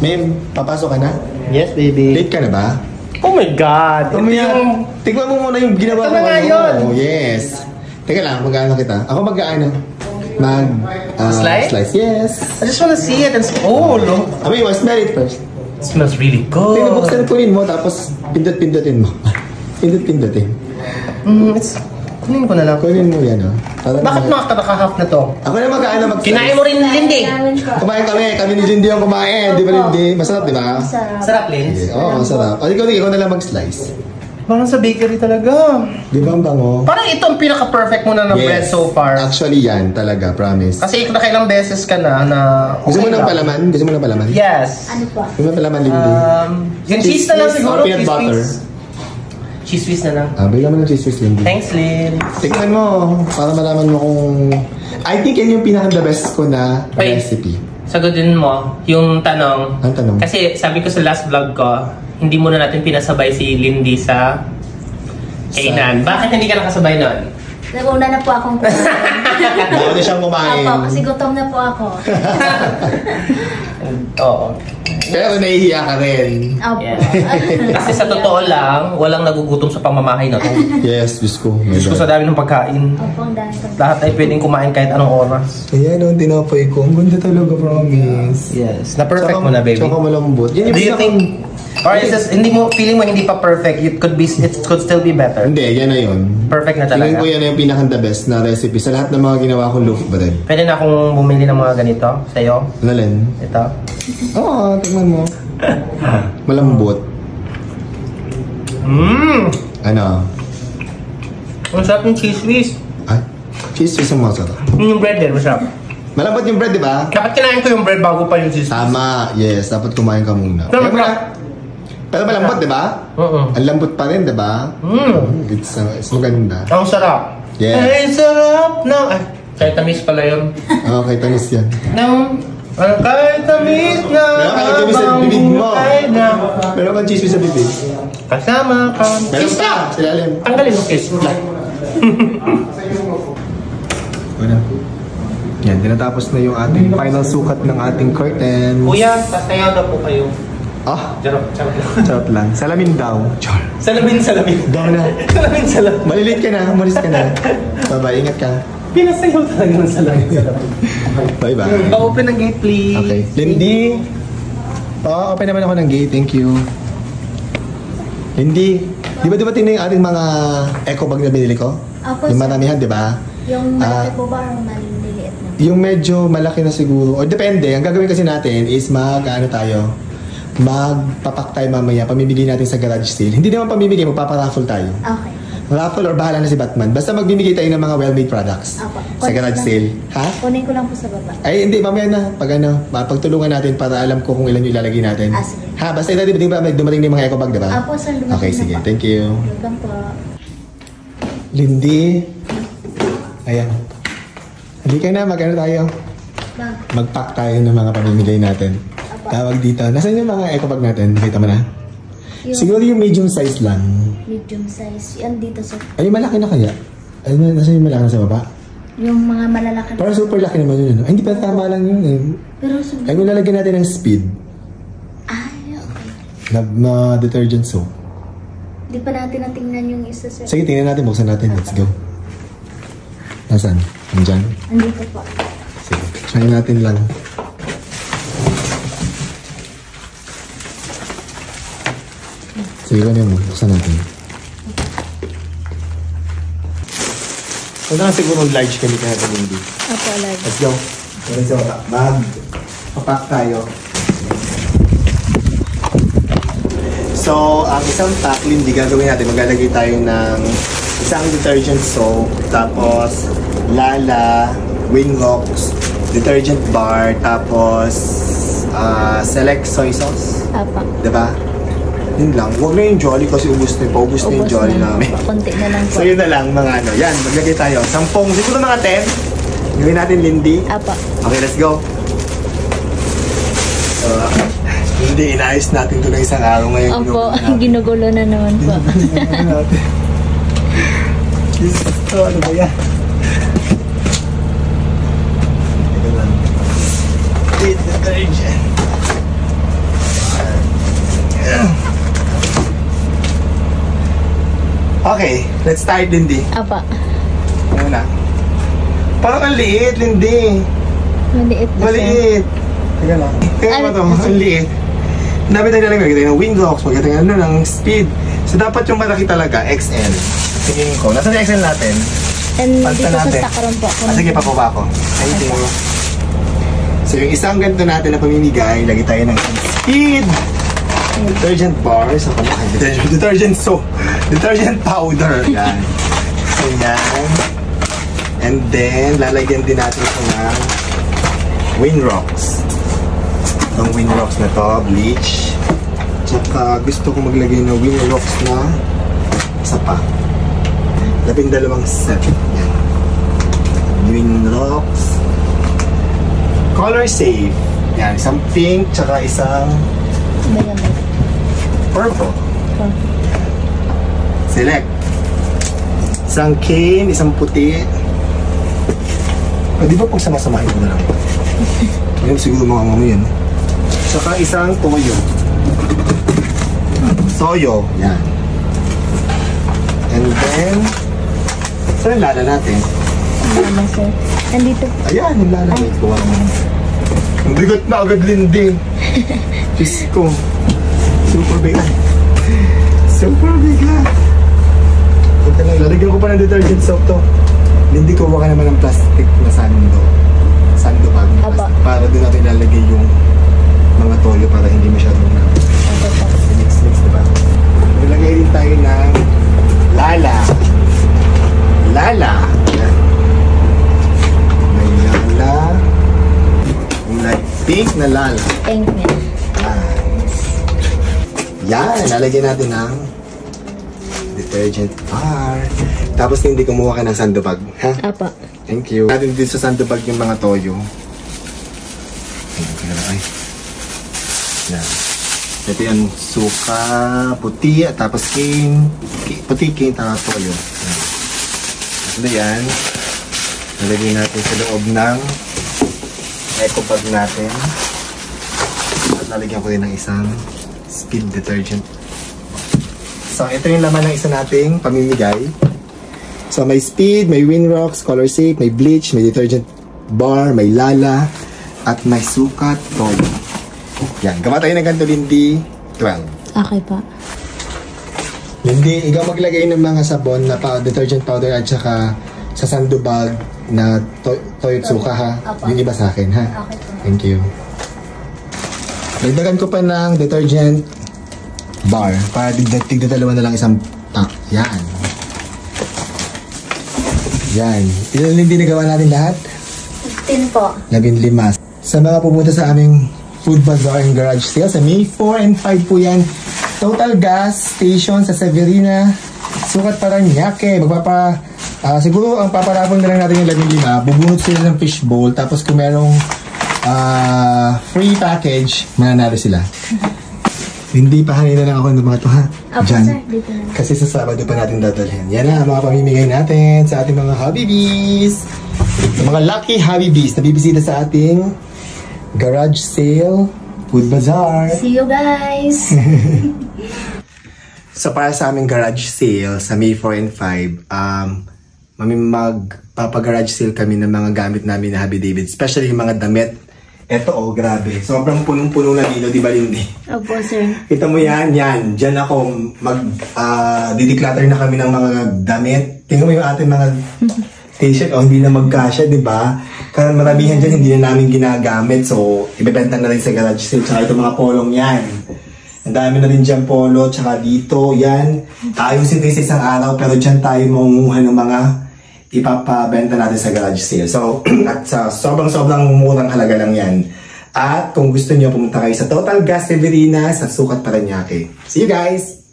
Ma'am, papasok ka na? Yes, baby. Late ka na ba? Oh my God! Tignan mo muna yung ginawa ko. Oh, yes. Teka lang, mag-ano kita. Ako mag-ano? Slice? Yes. I just wanna see it and see. Oh, look. I mean, smell it first. It smells really good. Buksan kunin mo, tapos pindot-pindotin mo. Pindot-pindotin. Kunin ko na lang. Kunin mo yan, oh. Bakit nakahap na to? Ako na mag-ano mag-slice. Kinain mo rin Lindy. Kumain kami ni Lindy yung kumain. Di ba Lindy? Masarap, di ba? Sarap, Lindy. Oo, masarap. O, ikaw na lang mag-slice. Parang sa bakery talaga. Di ba ang bango? Parang ito ang pinaka-perfect mo na ng bread so far. Actually yan talaga, promise. Kasi nakailang beses ka na okay. Gusto mo ng palaman? Gusto mo ng palaman? Yes. Ano po? Gusto mo ng palaman, Lindy? Yung cheese na lang siguro. Peanut butter. Cheese whiz na lang. Bigyan mo ng cheese whiz, Lindy. Thanks, Lynn. Tignan mo, para malaman mo kung... I think yan yung pinaka-the best ko na recipe. Sagutin mo yung tanong. Ang tanong? Kasi sabi ko sa last vlog ko, hindi muna natin pinasabay si Lindy sa kainan. Bakit hindi ka nakasabay nun? Naguna na po akong kumain. Bawal na siyang kumain. Opo, kasi gutom na po ako. Oo. Pero nahihiya ka rin. Opo. Yeah. Kasi sa totoo lang, walang nagugutom sa pamamahay na to. Yes, Diyos ko. Diyos ko sa dami ng pagkain. Opo, ang dami. Lahat ay pwedeng kumain kahit anong oras. Ayan o, tinapay ko. Ang ganda talaga, promise. Yes. Na-perfect mo na, baby. Tsaka malambot. Yan yung Do you think... Or is this, hindi mo, feeling mo hindi pa perfect, it could still be better? Hindi, yan na yun. Perfect na talaga. Tingin ko yan na yung pinaka-the best na recipe sa lahat ng mga ginawa kong loaf bread. Pwede na akong bumili ng mga ganito sa'yo. Lalin? Ito. Oo, tingnan mo. Malambot. Ano? Ang sarap ng cheese whiz. Ay, cheese whiz ang masarap. Yung bread din, masarap. Malambot yung bread, di ba? Dapat kinain ko yung bread bago pa yung cheese whiz. Tama, yes. Dapat kumain ka muna. Pero malambot, di ba? Ang lambot pa rin, di ba? It's maganda. Ang sarap. Yes. Ay, sarap ng... Ay, kahit tamis pala yun. Oo, kahit tamis yan. Kahit tamis na... Meron kahit tamis sa bibig mo. Meron kang cheese whiz sa bibig. Kasama ka. Meron pa, sa ilalim. Tanggalin mo kiss. Ano? Yan, tinatapos na yung ating final sukat ng ating curtain. Kuya, tasayaw na po kayo. Ah, Charot lang. Salamin daw. Char. Salamin. Daw na. Salamin. Malilit ka na, umalis ka na. Bye-bye, ingat ka. Pinasayaw talaga ng salamin. Bye-bye. Pa-open ng gate, please. Okay. Lindy. Open naman ako ng gate. Thank you. Lindy, di ba dumating na yung ating mga eco bag na binili ko? Opo, yung maramihan, di ba? Yung malaki po ba o maliliit na? Yung medyo malaki na siguro. O depende. Ang gagawin kasi natin is magpapak tayo mamaya. Pamibigay natin sa garage sale. Hindi naman pamibigay, magpaparaffle tayo. Okay. Raffle or bahala na si Batman. Basta magbibigay tayo ng mga well-made products. Opo. Sa garage sale. Ha? Kunin ko lang po sa baba. Ay, hindi. Mamaya na. Pagtulungan natin para alam ko kung ilan yung ilalagay natin. Sige. Ha? Basta di ba dumating na yung mga eco bag, diba? Opo, sir. Dumating Okay, sige. na po. Thank you. Welcome po. Lindy. Ayan. Hindi ka na. Mag-ano tayo? Mag-pack tayo ng mga pamimigay natin. Tawag dito. Nasaan yung mga eco bag natin? Nakita mo na? Siguro yung medium size lang. Medium size. Yan dito, sir. Ay, malaki na kaya? Ay, nasaan yung malaki na sa baba? Yung mga malalaki. Parang super laki naman yun. Ay, hindi pa tama lang yun eh. Pero super. Ay, kung lalagyan natin ng speed. Ay, okay. Na detergent soap. Di pa natin natingnan yung isa, sir. Sige, tingnan natin. Buksan natin. Let's go. Nasaan? Nandyan? Andito po. Sige. Try natin lang. Sige, ganyan mo. Buksan natin. Huwag na siguro large kami kaya ito, Lindy. Opo, large. Let's go. Let's go. Papak tayo. So, ang isang pack, Lindy, gagawin natin. Maglalagay tayo ng isang detergent soap, tapos Lala, Winrox, detergent bar, tapos select soy sauce. Opo. Diba? Yun lang. Huwag na yung Jolly kasi ubus na yung Jolly namin. Konti na lang po. So yun na lang mga ano. Yan, maglagay tayo. 10, siguro mga 10. Gawin natin, Lindy. Opo. Okay, let's go. Hindi, inayos natin ito na isang araw ngayon. Opo, ginugulo na naman po. Ito, ano ba yan? Ito lang. Detergent. Let's start, Lindy. Apa. Ano na? Parang ang liit, Lindy. Maliit ba, sir? Maliit. Teka lang. Kaya ba ito? Ang liit. Dapat tayo lang magkita ng wing locks, magkita ng speed. So dapat yung malaki talaga, XL. Tingin ko. Nasaan yung XL natin? And Pagta dito natin. sa stockroom po. Sige, pakuha ko. Thank you. So yung isang ganito natin na pamimigay, lagi tayo ng speed. Detergent bar. So, detergent soap. Detergent powder. Yan. So yan. And then, lalagyan din natin ito ng Winrocks. Itong Winrocks na to, bleach. Tsaka gusto ko maglagay ng Winrocks na isa pa. 12 set. Yan. Winrocks. Color safe. Yan, isang pink, tsaka isang purple. Select. Isang cane, isang puti. Di ba pag samasamahin ko na lang? Ngayon siguro mga mami yan. Tsaka isang toyo. Toyo. Yan. And then, saan yung lala natin? Lala, sir. Nandito. Ayan, yung lala. Kuha mo. Ang bigot na agad, Lindy. Diyos ko. Super bigat. Super bigat. Ito lang, lalagyan ko pa ng detergent soap to. Lindy, kuha ka naman ng plastic na sando. Sando bag. Para doon natin lalagay yung mga toyo para hindi masyadong na. Mix, diba? Nilagay din tayo ng lala. Lala. Yan. May lala. May pink na lala. Pink na. Yan, lalagyan natin ng detergent bar. Tapos hindi kumuha ka ng sandobag, ha? Apa. Thank you. Natin din sa sandobag yung mga toyo. Yan. Ito yung suka, puti, at tapos cane. Puti, cane, tapos toyo. Yan. At yan, nalagay natin sa loob ng eco bag natin. At lalagyan ko din ng isang speed detergent. So, ito yung laman ng isa nating pamimigay. So, may speed, may Winrocks, color safe, may bleach, may detergent bar, may lala, at may sukat, toyo. Yan. Gawa tayo ng ganito, Lindy. 12. Okay pa. Lindy, ikaw maglagay ng mga sabon na detergent powder at saka sa sandobag na toyo at suka, ha? Yung iba sa akin, ha? Okay po. Thank you. Dagdagan ko pa ng detergent bar para tigda-dalawa na lang isang tank. Yan. Yan. Ilan din nagawa natin lahat? 15 po. 15. Sa mga pumunta sa aming food bazaar and garage sale, sa May 4 and 5 po yan. Total gas station sa Severina, Sukat Paranaque. Siguro ang paparapon na lang natin yung 15. Bubunot sila ng fishbowl. Tapos kung merong free package, mananalo sila. Hindi pa hangin na lang ako ng mga ito, ha? Opo, sir. Dito na. Kasi sa Sabado pa natin dadalhin. Yan na, mga pamimigay natin sa ating mga Hobby Bees. Sa mga lucky Hobby Bees na bibisita sa ating garage sale, food bazaar. See you guys! So para sa aming garage sale sa May 4 and 5, magpapagarage sale kami ng mga gamit namin na Hobby David. Especially yung mga damit. Eto, oh, grabe. Sobrang punong-puno na dito, di ba, Lindy? Opo, sir. Kita mo yan, yan. Diyan ako dideclutter na kami ng mga damit. Tingnan mo yung ating mga t-shirt, oh, hindi na magkasya, di ba? Kaya maramihan dyan, hindi na namin ginagamit. So, ibebenta na rin sa garage sale. Tsaka ito mga polong yan. Ang dami na rin dyan polo, tsaka dito, yan. Ayusin tayo sa isang araw, pero dyan tayo mangunguha ng mga ipapabenta natin sa garage sale. So, at sa sobrang murang halaga lang yan. At kung gusto niyo pumunta kayo sa Total Gas Severina sa Sukat Paranaque. See you guys!